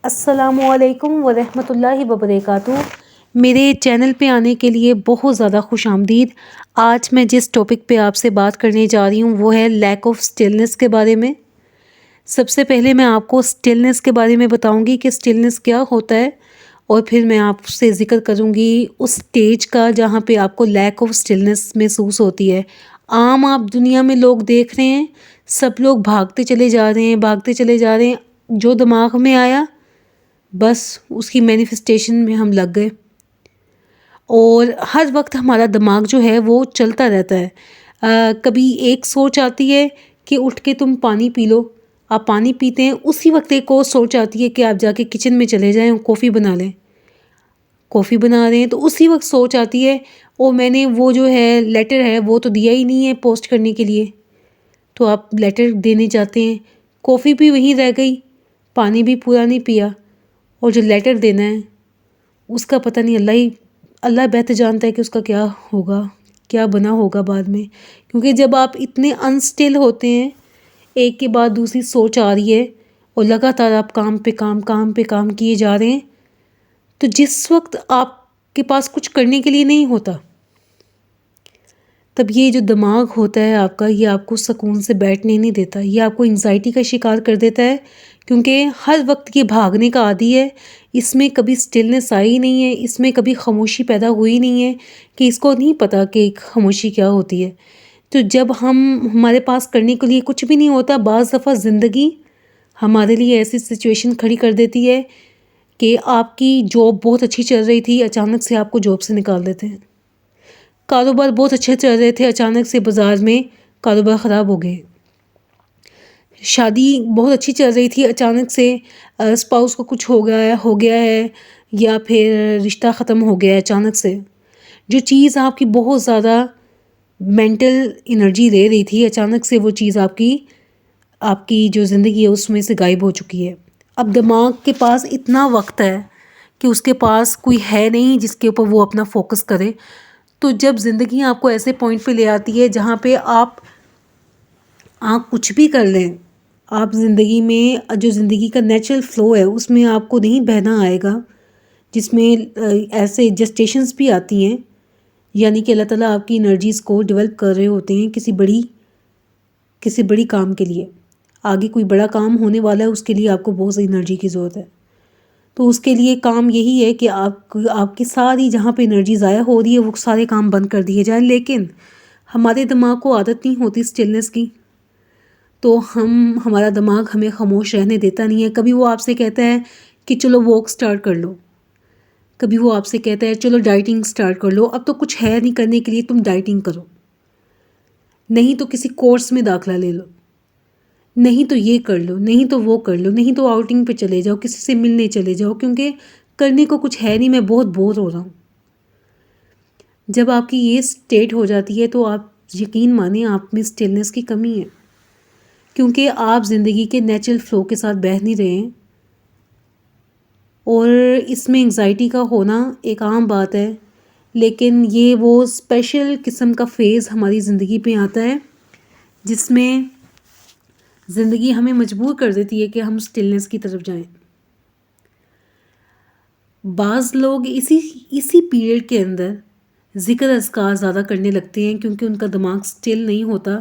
السلام علیکم ورحمۃ اللہ وبرکاتہ۔ میرے چینل پہ آنے کے لیے بہت زیادہ خوش آمدید۔ آج میں جس ٹاپک پہ آپ سے بات کرنے جا رہی ہوں وہ ہے لیک آف سٹلنس کے بارے میں۔ سب سے پہلے میں آپ کو سٹلنس کے بارے میں بتاؤں گی کہ سٹلنس کیا ہوتا ہے، اور پھر میں آپ سے ذکر کروں گی اس سٹیج کا جہاں پہ آپ کو لیک آف سٹلنس محسوس ہوتی ہے۔ عام آپ دنیا میں لوگ دیکھ رہے ہیں، سب لوگ بھاگتے چلے جا رہے ہیں، جو دماغ میں آیا بس اس کی مینیفسٹیشن میں ہم لگ گئے، اور ہر وقت ہمارا دماغ جو ہے وہ چلتا رہتا ہے۔ کبھی ایک سوچ آتی ہے کہ اٹھ کے تم پانی پی لو، آپ پانی پیتے ہیں، اسی وقت ایک اور سوچ آتی ہے کہ آپ جا کے کچن میں چلے جائیں، کافی بنا لیں، کافی بنا رہے ہیں تو اسی وقت سوچ آتی ہے او میں نے وہ جو ہے لیٹر ہے وہ تو دیا ہی نہیں ہے پوسٹ کرنے کے لیے، تو آپ لیٹر دینے جاتے ہیں، کافی بھی وہیں رہ گئی، پانی بھی پورا نہیں پیا، اور جو لیٹر دینا ہے اس کا پتہ نہیں، اللہ بہتر جانتا ہے کہ اس کا کیا ہوگا، کیا بنا ہوگا بعد میں۔ کیونکہ جب آپ اتنے انسٹل ہوتے ہیں، ایک کے بعد دوسری سوچ آ رہی ہے اور لگاتار آپ کام پہ کام کیے جا رہے ہیں، تو جس وقت آپ کے پاس کچھ کرنے کے لیے نہیں ہوتا، تب یہ جو دماغ ہوتا ہے آپ کا، یہ آپ کو سکون سے بیٹھنے نہیں دیتا، یہ آپ کو انگزائٹی کا شکار کر دیتا ہے، کیونکہ ہر وقت یہ بھاگنے کا عادی ہے، اس میں کبھی سٹلنس آئی نہیں ہے، اس میں کبھی خاموشی پیدا ہوئی نہیں ہے کہ اس کو نہیں پتہ کہ خاموشی کیا ہوتی ہے۔ تو جب ہمارے پاس کرنے کے لیے کچھ بھی نہیں ہوتا، بعض دفعہ زندگی ہمارے لیے ایسی سچویشن کھڑی کر دیتی ہے کہ آپ کی جاب بہت اچھی چل رہی تھی، اچانک سے آپ کو جاب سے نکال دیتے ہیں۔ کاروبار بہت اچھے چل رہے تھے، اچانک سے بازار میں کاروبار خراب ہو گئے۔ شادی بہت اچھی چل رہی تھی، اچانک سے اسپاؤس کو کچھ ہو گیا ہے، یا پھر رشتہ ختم ہو گیا ہے اچانک سے۔ جو چیز آپ کی بہت زیادہ مینٹل انرجی لے رہی تھی، اچانک سے وہ چیز آپ کی جو زندگی ہے اس میں سے غائب ہو چکی ہے۔ اب دماغ کے پاس اتنا وقت ہے کہ اس کے پاس کوئی ہے نہیں جس کے اوپر وہ اپنا فوکس کرے۔ تو جب زندگی آپ کو ایسے پوائنٹ پہ لے آتی ہے جہاں پہ آپ کچھ بھی کر لیں، آپ زندگی میں جو زندگی کا نیچرل فلو ہے اس میں آپ کو نہیں بہنا آئے گا، جس میں ایسے جسٹیشنز بھی آتی ہیں، یعنی کہ اللہ تعالیٰ آپ کی انرجیز کو ڈیولپ کر رہے ہوتے ہیں کسی بڑی کام کے لیے۔ آگے کوئی بڑا کام ہونے والا ہے، اس کے لیے آپ کو بہت سی انرجی کی ضرورت ہے، تو اس کے لیے کام یہی ہے کہ آپ کی ساری جہاں پہ انرجی ضائع ہو رہی ہے وہ سارے کام بند کر دیے جائیں۔ لیکن ہمارے دماغ کو عادت نہیں ہوتی سٹلنس کی، تو ہمارا دماغ ہمیں خاموش رہنے دیتا نہیں ہے۔ کبھی وہ آپ سے کہتا ہے کہ چلو واک سٹارٹ کر لو، کبھی وہ آپ سے کہتا ہے چلو ڈائٹنگ سٹارٹ کر لو، اب تو کچھ ہے نہیں کرنے کے لیے، تم ڈائٹنگ کرو، نہیں تو کسی کورس میں داخلہ لے لو، نہیں تو یہ کر لو، نہیں تو وہ کر لو، نہیں تو آؤٹنگ پہ چلے جاؤ، کسی سے ملنے چلے جاؤ، کیونکہ کرنے کو کچھ ہے نہیں، میں بہت بور ہو رہا ہوں۔ جب آپ کی یہ سٹیٹ ہو جاتی ہے تو آپ یقین مانیں آپ میں سٹلنس کی کمی ہے، کیونکہ آپ زندگی کے نیچرل فلو کے ساتھ بہہ نہیں رہے ہیں، اور اس میں انگزائٹی کا ہونا ایک عام بات ہے، لیکن یہ وہ اسپیشل قسم کا فیز ہماری زندگی پہ آتا ہے جس میں زندگی ہمیں مجبور کر دیتی ہے کہ ہم سٹلنس کی طرف جائیں۔ بعض لوگ اسی پیریڈ کے اندر ذکر اذکار زیادہ کرنے لگتے ہیں، کیونکہ ان کا دماغ سٹل نہیں ہوتا،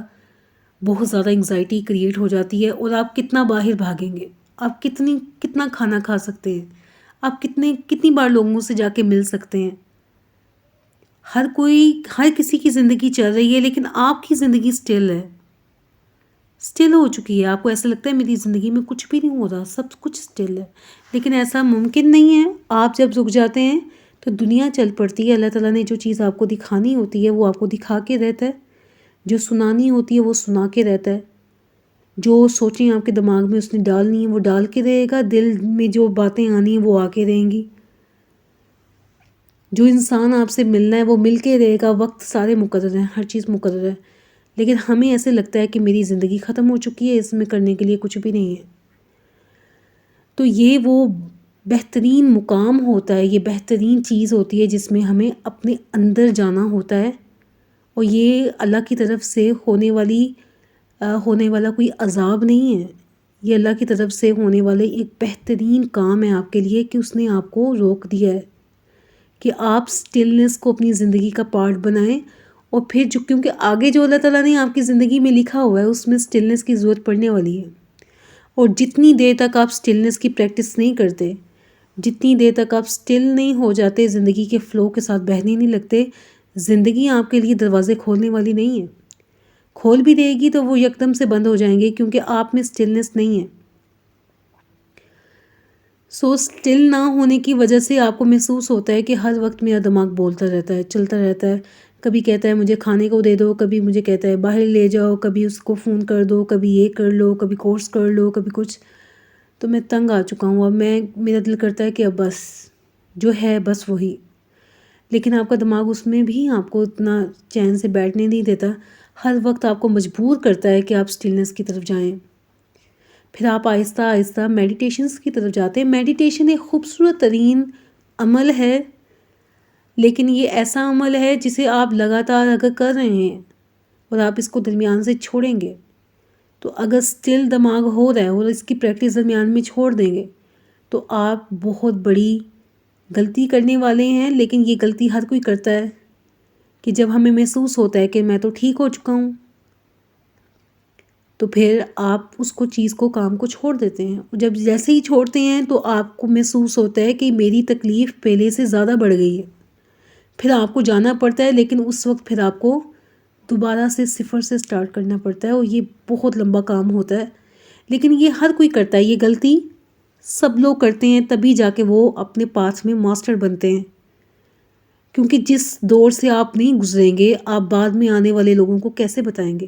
بہت زیادہ انگزائٹی کریٹ ہو جاتی ہے، اور آپ کتنا باہر بھاگیں گے، آپ کتنا کھانا کھا سکتے ہیں، آپ کتنی بار لوگوں سے جا کے مل سکتے ہیں۔ ہر کسی کی زندگی چل رہی ہے، لیکن آپ کی زندگی سٹل ہو چکی ہے، آپ کو ایسا لگتا ہے میری زندگی میں کچھ بھی نہیں ہو رہا، سب کچھ سٹل ہے، لیکن ایسا ممکن نہیں ہے۔ آپ جب رک جاتے ہیں تو دنیا چل پڑتی ہے، اللہ تعالیٰ نے جو چیز آپ کو دکھانی ہوتی ہے وہ آپ کو دکھا کے رہتا ہے، جو سنانی ہوتی ہے وہ سنا کے رہتا ہے، جو سوچیں آپ کے دماغ میں اس نے ڈالنی ہے وہ ڈال کے رہے گا، دل میں جو باتیں آنی ہیں وہ آ کے رہیں گی، جو انسان آپ سے ملنا ہے وہ مل کے رہے گا، وقت سارے مقرر ہیں، ہر چیز مقرر ہے، لیکن ہمیں ایسے لگتا ہے کہ میری زندگی ختم ہو چکی ہے، اس میں کرنے کے لیے کچھ بھی نہیں ہے۔ تو یہ وہ بہترین مقام ہوتا ہے، یہ بہترین چیز ہوتی ہے جس میں ہمیں اپنے اندر جانا ہوتا ہے، اور یہ اللہ کی طرف سے ہونے والا کوئی عذاب نہیں ہے، یہ اللہ کی طرف سے ہونے والے ایک بہترین کام ہے آپ کے لیے کہ اس نے آپ کو روک دیا ہے کہ آپ سٹلنس کو اپنی زندگی کا پارٹ بنائیں، اور پھر کیونکہ آگے جو اللہ تعالیٰ نے آپ کی زندگی میں لکھا ہوا ہے اس میں سٹلنس کی ضرورت پڑنے والی ہے، اور جتنی دیر تک آپ سٹلنس کی پریکٹس نہیں کرتے، جتنی دیر تک آپ سٹل نہیں ہو جاتے، زندگی کے فلو کے ساتھ بہنے نہیں لگتے، زندگی آپ کے لیے دروازے کھولنے والی نہیں ہے۔ کھول بھی دے گی تو وہ یکدم سے بند ہو جائیں گے کیونکہ آپ میں سٹلنس نہیں ہے۔ سٹل نہ ہونے کی وجہ سے آپ کو محسوس ہوتا ہے کہ ہر وقت میرا دماغ بولتا رہتا ہے، چلتا رہتا ہے، کبھی کہتا ہے مجھے کھانے کو دے دو، کبھی مجھے کہتا ہے باہر لے جاؤ، کبھی اس کو فون کر دو، کبھی یہ کر لو، کبھی کورس کر لو، کبھی کچھ۔ تو میں تنگ آ چکا ہوں، اب میرا دل کرتا ہے کہ اب بس جو ہے بس وہی، لیکن آپ کا دماغ اس میں بھی آپ کو اتنا چین سے بیٹھنے نہیں دیتا، ہر وقت آپ کو مجبور کرتا ہے کہ آپ سٹلنس کی طرف جائیں۔ پھر آپ آہستہ آہستہ میڈیٹیشنس کی طرف جاتے ہیں۔ میڈیٹیشن ایک خوبصورت ترین عمل ہے، لیکن یہ ایسا عمل ہے جسے آپ لگاتار اگر کر رہے ہیں اور آپ اس کو درمیان سے چھوڑیں گے، تو اگر سٹل دماغ ہو رہا ہے اور اس کی پریکٹس درمیان میں چھوڑ دیں گے تو آپ بہت بڑی غلطی کرنے والے ہیں۔ لیکن یہ غلطی ہر کوئی کرتا ہے کہ جب ہمیں محسوس ہوتا ہے کہ میں تو ٹھیک ہو چکا ہوں، تو پھر آپ اس کام کو چھوڑ دیتے ہیں، اور جب جیسے ہی چھوڑتے ہیں تو آپ کو محسوس ہوتا ہے کہ میری تکلیف پہلے سے زیادہ بڑھ گئی ہے، پھر آپ کو جانا پڑتا ہے، لیکن اس وقت پھر آپ کو دوبارہ سے صفر سے سٹارٹ کرنا پڑتا ہے، اور یہ بہت لمبا کام ہوتا ہے۔ لیکن یہ ہر کوئی کرتا ہے، یہ غلطی سب لوگ کرتے ہیں، تبھی جا کے وہ اپنے پاتھ میں ماسٹر بنتے ہیں، کیونکہ جس دور سے آپ نہیں گزریں گے آپ بعد میں آنے والے لوگوں کو کیسے بتائیں گے۔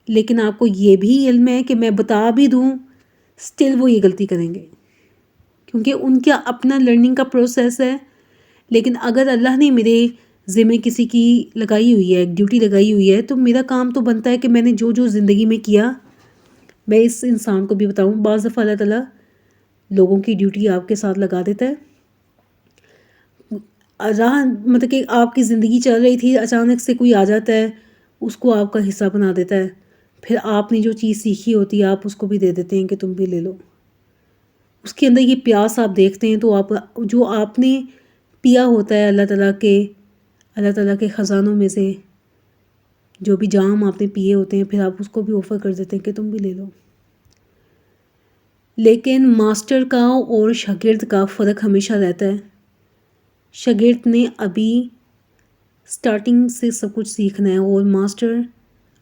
لیکن آپ کو یہ بھی علم ہے کہ میں بتا بھی دوں سٹل وہ یہ غلطی کریں گے، کیونکہ ان کا اپنا لرننگ کا پروسیس ہے۔ لیکن اگر اللہ نے میرے ذمہ کسی کی لگائی ہوئی ہے، ایک ڈیوٹی لگائی ہوئی ہے، تو میرا کام تو بنتا ہے کہ میں نے جو جو زندگی میں کیا میں اس انسان کو بھی بتاؤں۔ بعض دفعہ اللہ تعالیٰ لوگوں کی ڈیوٹی آپ کے ساتھ لگا دیتا ہے، مطلب کہ آپ کی زندگی چل رہی تھی، اچانک سے کوئی آ جاتا ہے، اس کو آپ کا حصہ بنا دیتا ہے، پھر آپ نے جو چیز سیکھی ہوتی ہے آپ اس کو بھی دے دیتے ہیں کہ تم بھی لے لو۔ اس کے اندر یہ پیاس آپ دیکھتے ہیں، تو آپ جو آپ نے پیا ہوتا ہے اللہ تعالیٰ کے خزانوں میں سے جو بھی جام آپ نے پیے ہوتے ہیں، پھر آپ اس کو بھی آفر کر دیتے ہیں کہ تم بھی لے لو۔ لیکن ماسٹر کا اور شاگرد کا فرق ہمیشہ رہتا ہے۔ شاگرد نے ابھی سٹارٹنگ سے سب کچھ سیکھنا ہے، اور ماسٹر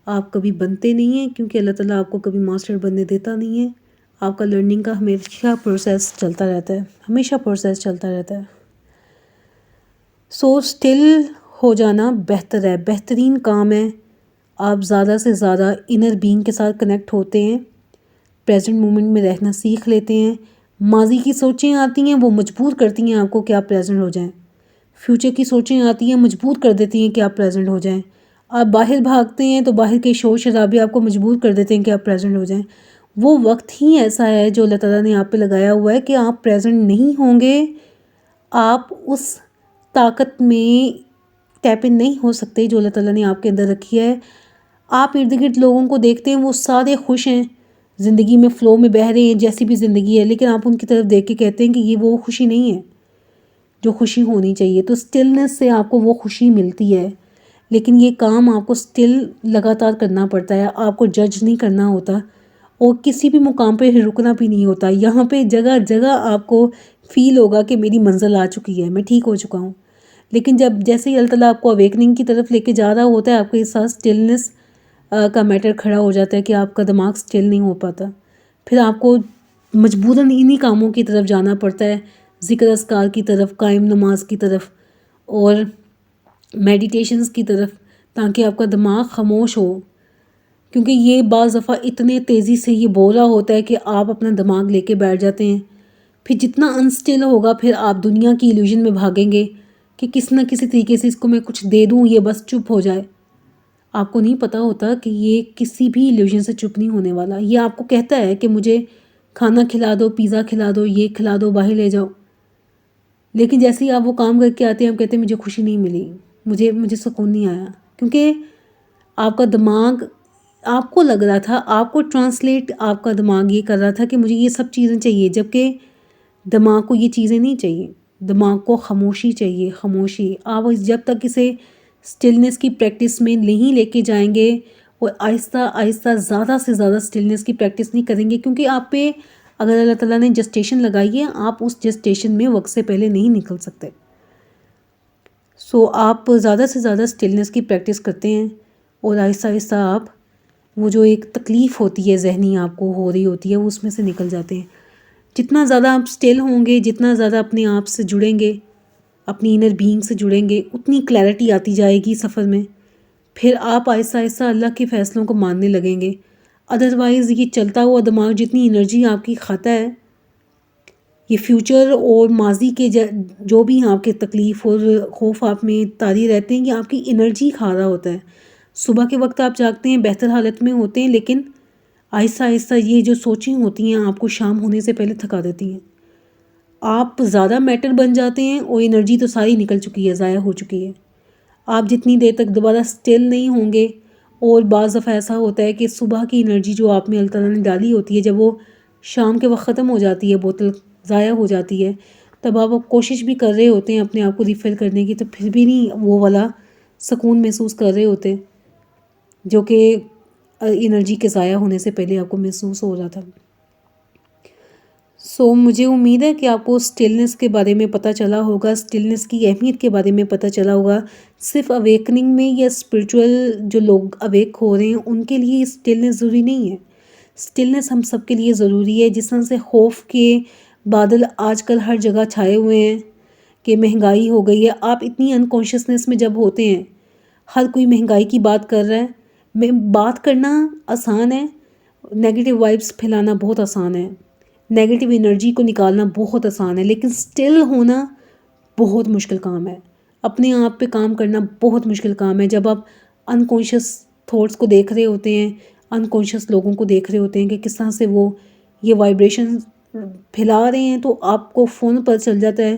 آپ کبھی بنتے نہیں ہیں، کیونکہ اللہ تعالیٰ آپ کو کبھی ماسٹر بننے دیتا نہیں ہے۔ آپ کا لرننگ کا ہمیشہ پروسیس چلتا رہتا ہے، ہمیشہ پروسیس چلتا رہتا ہے۔ سٹل ہو جانا بہتر ہے، بہترین کام ہے۔ آپ زیادہ سے زیادہ انر بینگ کے ساتھ کنیکٹ ہوتے ہیں، پریزنٹ مومنٹ میں رہنا سیکھ لیتے ہیں۔ ماضی کی سوچیں آتی ہیں، وہ مجبور کرتی ہیں آپ کو کہ آپ پریزنٹ ہو جائیں۔ فیوچر کی سوچیں آتی ہیں، مجبور کر دیتی ہیں کہ آپ پریزنٹ ہو جائیں۔ آپ باہر بھاگتے ہیں تو باہر کے شور شرابے آپ کو مجبور کر دیتے ہیں کہ آپ پریزنٹ ہو جائیں۔ وہ وقت ہی ایسا ہے جو اللہ تعالیٰ نے آپ پہ لگایا ہوا ہے کہ آپ پریزنٹ نہیں ہوں گے، آپ اس طاقت میں ٹیپ ان نہیں ہو سکتے جو اللہ تعالیٰ نے آپ کے اندر رکھی ہے۔ آپ ارد گرد لوگوں کو دیکھتے ہیں، وہ سارے خوش ہیں، زندگی میں فلو میں بہہ رہے ہیں، جیسی بھی زندگی ہے، لیکن آپ ان کی طرف دیکھ کے کہتے ہیں کہ یہ وہ خوشی نہیں ہے جو خوشی ہونی چاہیے۔ تو سٹلنس سے آپ کو وہ خوشی ملتی ہے، لیکن یہ کام آپ کو سٹل لگاتار کرنا پڑتا ہے، آپ کو جج نہیں کرنا ہوتا، اور کسی بھی مقام پہ رکنا بھی نہیں ہوتا۔ یہاں پہ جگہ جگہ آپ کو فیل ہوگا کہ میری منزل آ چکی ہے، میں ٹھیک ہو چکا ہوں۔ لیکن جب جیسے ہی اللہ تعالیٰ آپ کو اویکننگ کی طرف لے کے جا رہا ہوتا ہے، آپ کے ساتھ سٹلنس کا میٹر کھڑا ہو جاتا ہے کہ آپ کا دماغ سٹل نہیں ہو پاتا، پھر آپ کو مجبوراً انہی کاموں کی طرف جانا پڑتا ہے، ذکر اذکار کی طرف، قائم نماز کی طرف، اور میڈیٹیشنز کی طرف، تاکہ آپ کا دماغ خاموش ہو، کیونکہ یہ بعض دفعہ اتنے تیزی سے یہ بول رہا ہوتا ہے کہ آپ اپنا دماغ لے کے بیٹھ جاتے ہیں۔ پھر جتنا انسٹل ہوگا پھر آپ دنیا کی ایلیوژن میں بھاگیں گے کہ کس نہ کسی طریقے سے اس کو میں کچھ دے دوں، یہ بس چپ ہو جائے۔ آپ کو نہیں پتہ ہوتا کہ یہ کسی بھی ایلیوژن سے چپ نہیں ہونے والا۔ یہ آپ کو کہتا ہے کہ مجھے کھانا کھلا دو، پیزا کھلا دو، یہ کھلا دو، باہر لے جاؤ، لیکن جیسے ہی آپ وہ کام کر کے آتے ہیں آپ کہتے ہیں مجھے خوشی نہیں ملی، مجھے سکون نہیں آیا، کیونکہ آپ کا دماغ آپ کو لگ رہا تھا، آپ کو ٹرانسلیٹ آپ کا دماغ یہ کر رہا تھا کہ مجھے یہ سب چیزیں چاہیے، جبکہ دماغ کو یہ چیزیں نہیں چاہیے. دماغ کو خاموشی چاہیے، خاموشی. آپ جب تک اسے سٹلنس کی پریکٹس میں نہیں لے کے جائیں گے اور آہستہ آہستہ زیادہ سے زیادہ سٹلنس کی پریکٹس نہیں کریں گے، کیونکہ آپ پہ اگر اللہ تعالیٰ نے جسٹیشن لگائی ہے، آپ اس جسٹیشن میں وقت سے پہلے نہیں نکل سکتے. سو آپ زیادہ سے زیادہ سٹلنس کی پریکٹس کرتے ہیں اور آہستہ آہستہ آپ وہ جو ایک تکلیف ہوتی ہے ذہنی آپ کو ہو رہی ہوتی ہے اس میں سے نکل جاتے ہیں. جتنا زیادہ آپ سٹل ہوں گے، جتنا زیادہ اپنے آپ سے جڑیں گے، اپنی انر بینگ سے جڑیں گے، اتنی کلیئرٹی آتی جائے گی سفر میں. پھر آپ آہستہ آہستہ اللہ کے فیصلوں کو ماننے لگیں گے. ادروائز یہ چلتا ہوا دماغ جتنی انرجی آپ کی کھاتا ہے، یہ فیوچر اور ماضی کے جو بھی آپ کے تکلیف اور خوف آپ میں طاری رہتے ہیں، یہ آپ کی انرجی کھا رہا ہوتا ہے. صبح کے وقت آپ جاگتے ہیں، بہتر حالت میں ہوتے ہیں، لیکن آہستہ آہستہ یہ جو سوچیں ہوتی ہیں آپ کو شام ہونے سے پہلے تھکا دیتی ہیں. آپ زیادہ میٹر بن جاتے ہیں اور انرجی تو ساری نکل چکی ہے، ضائع ہو چکی ہے. آپ جتنی دیر تک دوبارہ سٹل نہیں ہوں گے، اور بعض دفعہ ایسا ہوتا ہے کہ صبح کی انرجی جو آپ میں اللہ تعالیٰ نے ڈالی ہوتی ہے، جب وہ شام کے وقت ختم ہو جاتی ہے، بوتل ضائع ہو جاتی ہے، تب آپ کوشش بھی کر رہے ہوتے ہیں اپنے آپ کو ریفل کرنے کی، تو پھر بھی نہیں وہ والا سکون محسوس کر رہے ہوتے جو کہ انرجی کے ضائع ہونے سے پہلے آپ کو محسوس ہو رہا تھا. سو مجھے امید ہے کہ آپ کو سٹلنس کے بارے میں پتہ چلا ہوگا، سٹلنس کی اہمیت کے بارے میں پتہ چلا ہوگا. صرف اویکننگ میں یا اسپریچول جو لوگ اویک ہو رہے ہیں ان کے لیے سٹلنس ضروری نہیں ہے. سٹلنس ہم سب کے لیے ضروری ہے. جس طرح سے خوف کے بادل آج کل ہر جگہ چھائے ہوئے ہیں کہ مہنگائی ہو گئی ہے، آپ اتنی انکانشیسنس میں جب ہوتے ہیں، ہر کوئی مہنگائی کی بات کر رہا ہے. بات کرنا آسان ہے، نیگیٹو وائبس پھیلانا بہت آسان ہے، نیگیٹو انرجی کو نکالنا بہت آسان ہے، لیکن سٹل ہونا بہت مشکل کام ہے. اپنے آپ پہ کام کرنا بہت مشکل کام ہے. جب آپ انکانشیس تھاٹس کو دیکھ رہے ہوتے ہیں، انکانشیس لوگوں کو دیکھ رہے ہوتے ہیں کہ کس طرح سے وہ یہ وائبریشن پھیلا رہے ہیں، تو آپ کو فون پر چل جاتا ہے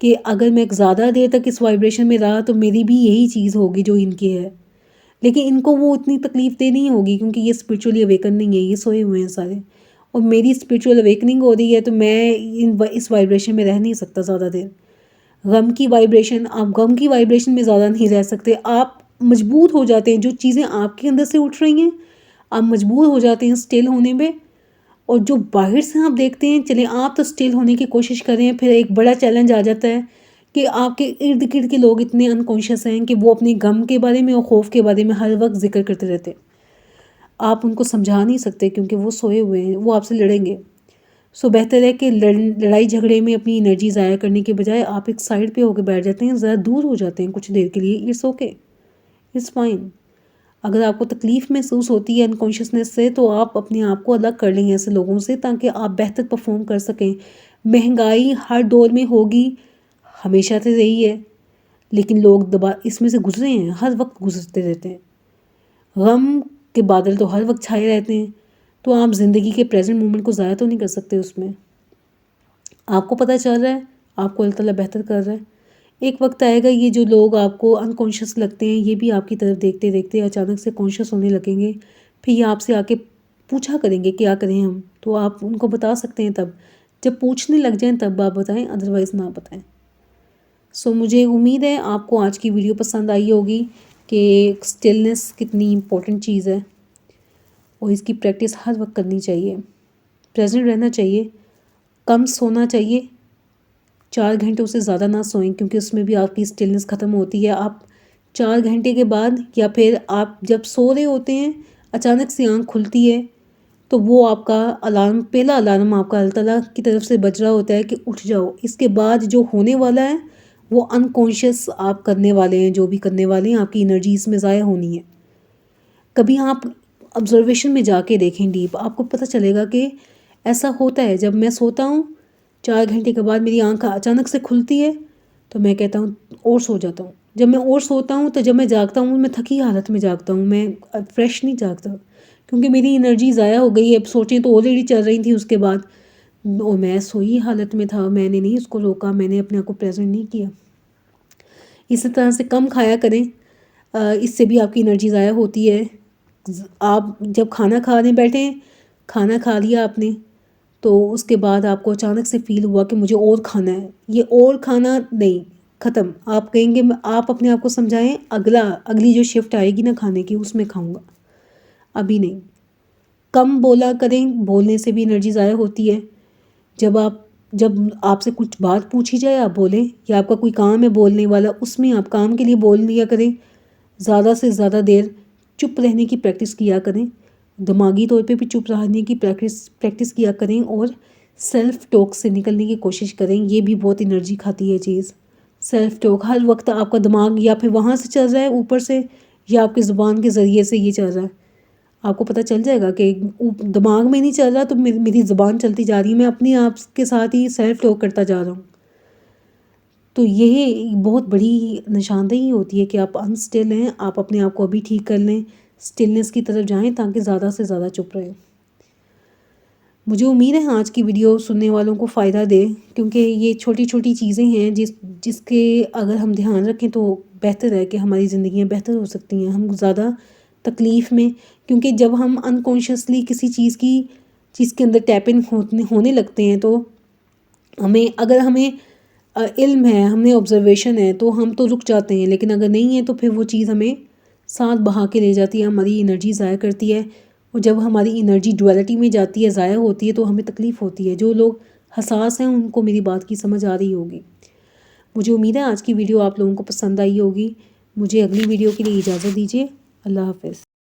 کہ اگر میں زیادہ دیر تک اس وائبریشن میں رہا تو میری بھی یہی چیز ہوگی جو ان کی ہے. لیکن ان کو وہ اتنی تکلیف دہ نہیں ہوگی، کیونکہ یہ اسپریچولی اویکن نہیں ہے، یہ سوئے ہوئے ہیں سارے. اور میری اسپریچول اویکننگ ہو رہی ہے تو میں اس وائبریشن میں رہ نہیں سکتا زیادہ دیر. غم کی وائبریشن، آپ غم کی وائبریشن میں زیادہ نہیں رہ سکتے. آپ مجبور ہو جاتے ہیں، جو چیزیں آپ کے اندر سے اٹھ رہی ہیں آپ مجبور ہو جاتے ہیں سٹل ہونے میں. اور جو باہر سے آپ دیکھتے ہیں، چلیں آپ تو سٹل ہونے کی کوشش کریں. پھر ایک بڑا چیلنج آ جاتا ہے کہ آپ کے ارد گرد کے لوگ اتنے انکانشیس ہیں کہ وہ اپنے غم کے بارے میں اور خوف کے بارے میں ہر وقت ذکر کرتے رہتے ہیں. آپ ان کو سمجھا نہیں سکتے کیونکہ وہ سوئے ہوئے ہیں، وہ آپ سے لڑیں گے. سو بہتر ہے کہ لڑائی جھگڑے میں اپنی انرجی ضائع کرنے کے بجائے آپ ایک سائڈ پہ ہو کے بیٹھ جاتے ہیں، ذرا دور ہو جاتے ہیں کچھ دیر کے لیے. It's okay, it's fine. اگر آپ کو تکلیف محسوس ہوتی ہے انکانشیسنس سے، تو آپ اپنے آپ کو الگ کر لیں ایسے لوگوں سے، تاکہ آپ بہتر پرفارم کر سکیں. مہنگائی ہر دور میں ہوگی، ہمیشہ سے رہی ہے، لیکن لوگ اس میں سے گزرے ہیں، ہر وقت گزرتے رہتے ہیں. غم کے بادل تو ہر وقت چھائے رہتے ہیں. تو آپ زندگی کے پریزنٹ مومنٹ کو ضائع تو نہیں کر سکتے. اس میں آپ کو پتہ چل رہا ہے، آپ کو اللہ تعالیٰ بہتر کر رہا ہے. ایک وقت آئے گا یہ جو لوگ آپ کو انکانشیس لگتے ہیں، یہ بھی آپ کی طرف دیکھتے دیکھتے اچانک سے کانشیس ہونے لگیں گے. پھر یہ آپ سے آ کے پوچھا کریں گے کیا کریں ہم، تو آپ ان کو بتا سکتے ہیں. تب جب پوچھنے لگ جائیں تب آپ بتائیں، ادروائز نہ بتائیں. سو مجھے امید ہے آپ کو آج کی ویڈیو پسند آئی ہوگی کہ سٹلنس کتنی امپورٹنٹ چیز ہے، اور اس کی پریکٹس ہر وقت کرنی چاہیے. پریزنٹ رہنا چاہیے، کم سونا چاہیے، 4 گھنٹوں سے زیادہ نہ سوئیں، کیونکہ اس میں بھی آپ کی سٹلنس ختم ہوتی ہے. آپ 4 گھنٹے کے بعد یا پھر آپ جب سو رہے ہوتے ہیں اچانک سے آنکھ کھلتی ہے، تو وہ آپ کا الارم، پہلا الارم آپ کا اللہ تعالیٰ کی طرف سے بج رہا ہوتا ہے کہ اٹھ جاؤ. اس کے بعد جو ہونے والا ہے وہ انکانشیس آپ کرنے والے ہیں، جو بھی کرنے والے ہیں، آپ کی انرجی اس میں ضائع ہونی ہے. کبھی آپ آبزرویشن میں جا کے دیکھیں ڈیپ، آپ کو پتہ چلے گا کہ ایسا ہوتا ہے. جب میں سوتا ہوں 4 گھنٹے کے بعد میری آنکھ اچانک سے کھلتی ہے تو میں کہتا ہوں اور سو جاتا ہوں. جب میں اور سوتا ہوں تو جب میں جاگتا ہوں میں تھکی حالت میں جاگتا ہوں، میں فریش نہیں جاگتا، کیونکہ میری انرجی ضائع ہو گئی ہے. اب سوچیں تو آلریڈی چل رہی تھی اس کے بعد، اور میں سوئی حالت میں تھا، میں نے نہیں اس کو روکا، میں نے اپنے آپ کو پریزنٹ نہیں کیا. اسی طرح سے کم کھایا کریں، اس سے بھی آپ کی انرجی ضائع ہوتی ہے. آپ جب کھانا کھانے بیٹھیں، کھانا کھا لیا آپ نے، تو اس کے بعد آپ کو اچانک سے فیل ہوا کہ مجھے اور کھانا ہے، یہ اور کھانا نہیں، ختم. آپ کہیں گے آپ اپنے آپ کو سمجھائیں اگلی جو شفٹ آئے گی نا کھانے کی اس میں کھاؤں گا، ابھی نہیں. کم بولا کریں، بولنے سے بھی انرجی ضائع ہوتی ہے. جب آپ سے کچھ بات پوچھی جائے آپ بولیں، یا آپ کا کوئی کام ہے بولنے والا اس میں آپ کام کے لیے بول لیا کریں. زیادہ سے زیادہ دیر چپ رہنے کی پریکٹس کیا کریں، دماغی طور پہ بھی چپ رہنے کی پریکٹس کیا کریں، اور سیلف ٹاک سے نکلنے کی کوشش کریں. یہ بھی بہت انرجی کھاتی ہے چیز. سیلف ٹاک ہر وقت آپ کا دماغ یا پھر وہاں سے چل رہا ہے اوپر سے، یا آپ کی زبان کے ذریعے سے یہ چل رہا ہے، آپ کو پتہ چل جائے گا کہ دماغ میں نہیں چل رہا تو میری زبان چلتی جا رہی ہے، میں اپنے آپ کے ساتھ ہی سیلف ٹاک کرتا جا رہا ہوں. تو یہ بہت بڑی نشاندہی ہوتی ہے کہ آپ انسٹل ہیں، آپ اپنے آپ کو ابھی ٹھیک کر لیں، سٹلنس کی طرف جائیں تاکہ زیادہ سے زیادہ چپ رہیں. مجھے امید ہے آج کی ویڈیو سننے والوں کو فائدہ دے، کیونکہ یہ چھوٹی چھوٹی چیزیں ہیں جس کے اگر ہم دھیان رکھیں تو بہتر ہے کہ ہماری زندگیاں بہتر ہو سکتی ہیں. ہم زیادہ تکلیف میں، کیونکہ جب ہم انکانشیسلی کسی چیز کے اندر ٹیپ ان ہونے لگتے ہیں تو اگر ہمیں علم ہے، ہمیں آبزرویشن ہے تو ہم تو رک جاتے ہیں، لیکن اگر نہیں ہے تو پھر وہ چیز ہمیں ساتھ بہا کے لے جاتی ہے، ہماری انرجی ضائع کرتی ہے. اور جب ہماری انرجی ڈویلٹی میں جاتی ہے، ضائع ہوتی ہے، تو ہمیں تکلیف ہوتی ہے. جو لوگ حساس ہیں ان کو میری بات کی سمجھ آ رہی ہوگی. مجھے امید ہے آج کی ویڈیو آپ لوگوں کو پسند آئی ہوگی. مجھے اگلی ویڈیو کے لیے اجازت دیجیے. اللہ حافظ.